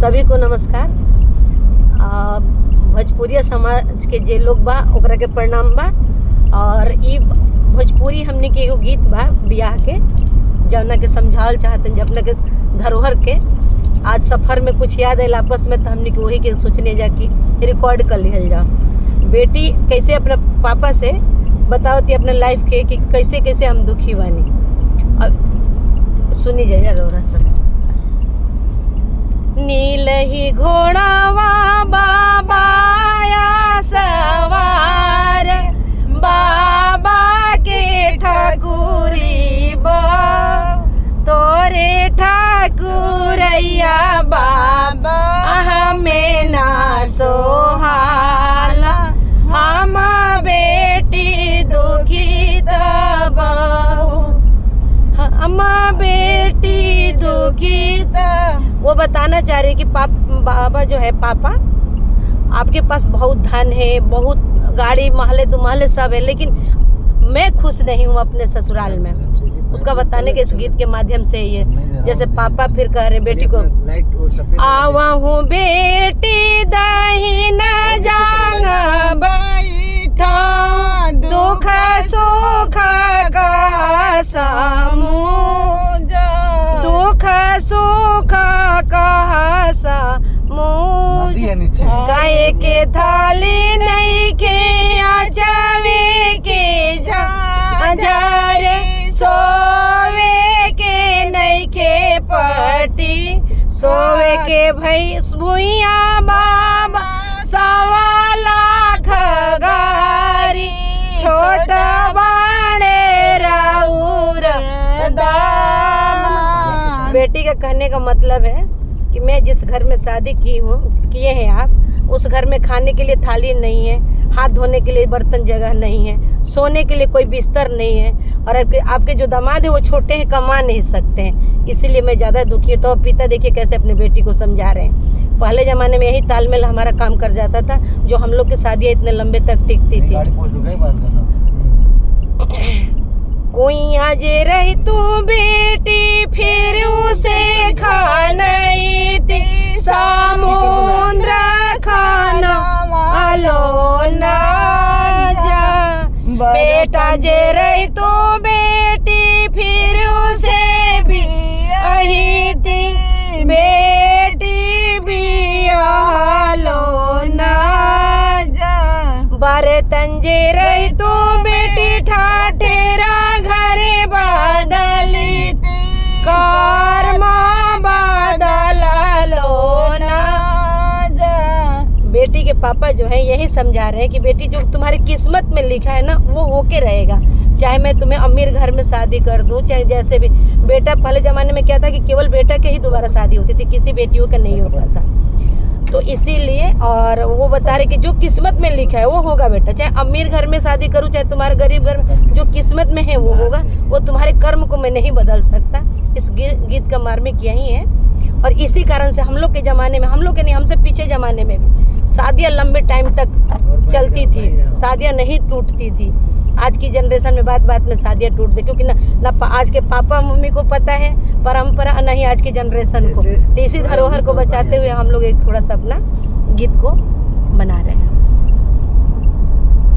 सभी को नमस्कार। भोजपुरिया समाज के जे लोग बा ओकरा के प्रणाम बा। और ई भोजपुरी हमने के एगो गीत बा बियाह के, जौना के समझावल चाहतन अपने के धरोहर के। आज सफ़र में कुछ याद आयल आपस में, तो हमने के वही के सोचने जा कि रिकॉर्ड कर लिहल जाओ। बेटी कैसे अपने पापा से बतावती अपने लाइफ के कि कैसे कैसे हम दुखी बानी। अब सुनी जाए रोरा सब। नीलही घोड़ावा बाबाया सवार, बाबा के ठाकुरी बा तोरे ठाकुरैया बाबा हमें ना सोहाला, हम बेटी दुखी तबहू, हम बेटी दुखी। वो बताना चाह रही कि बाबा जो है पापा, आपके पास बहुत धन है, बहुत गाड़ी महले दुमहले सब है, लेकिन मैं खुश नहीं हूँ अपने ससुराल में। उसका बताने के इस गीत के माध्यम से ये, जैसे पापा फिर कह रहे बेटी को, आवा हूँ बेटी दही न जांग बैठा, दुख सुख का समूजा, दुख सुख का समूजा, गाय के थाली नहीं के आचावे के जारे, सोवे के नहीं के पटी, सोवे के भई भुइया बाबा, सवा लाख गारी, छोटा बाड़े राउर दाम। बेटी का कहने का मतलब है कि मैं जिस घर में शादी किए हैं आप, उस घर में खाने के लिए थाली नहीं है, हाथ धोने के लिए बर्तन जगह नहीं है, सोने के लिए कोई बिस्तर नहीं है, और आपके जो दामाद है वो छोटे हैं, कमा नहीं सकते हैं, इसीलिए मैं ज़्यादा दुखी हूँ। तो पिता देखिए कैसे अपने बेटी को समझा रहे हैं। पहले ज़माने में यही तालमेल हमारा काम कर जाता था, जो हम लोग की शादियाँ इतने लंबे तक टिकती थी। कोई आज रही तू बेटी फिर उसे खानई थी, समुद्र खाना वालो ना जा, बेटा जे रही तू बेटी फिर उसे भी अही थी, बेटी भी आलो ना जा, बर्तन जे रही तू बेटी ठाठेरा घरे बदली, कर्मा बदला लो ना जा। बेटी के पापा जो है यही समझा रहे हैं कि बेटी जो तुम्हारी किस्मत में लिखा है ना, वो होके रहेगा। चाहे मैं तुम्हें अमीर घर में शादी कर दूं, चाहे जैसे भी। बेटा पहले ज़माने में क्या था कि केवल बेटा के ही दोबारा शादी होती थी, किसी बेटियों का नहीं होता था। तो इसीलिए, और वो बता रहे कि जो किस्मत में लिखा है वो होगा बेटा। चाहे अमीर घर में शादी करूं, चाहे तुम्हारे गरीब घर में, जो किस्मत में है वो होगा। वो तुम्हारे कर्म को मैं नहीं बदल सकता। इस गीत का मार्मिक यही है। और इसी कारण से हम लोग के ज़माने में, हम लोग के नहीं, हमसे पीछे ज़माने में भी शादियाँ लंबे टाइम तक चलती थी, शादियाँ नहीं टूटती थी। आज की जनरेशन में बात बात में शादियाँ टूटती, क्योंकि ना आज के पापा मम्मी को पता है परंपरा, नहीं आज की जनरेशन को। तो इसी धरोहर को बचाते हुए हम लोग एक थोड़ा सा अपना गीत को बना रहे हैं।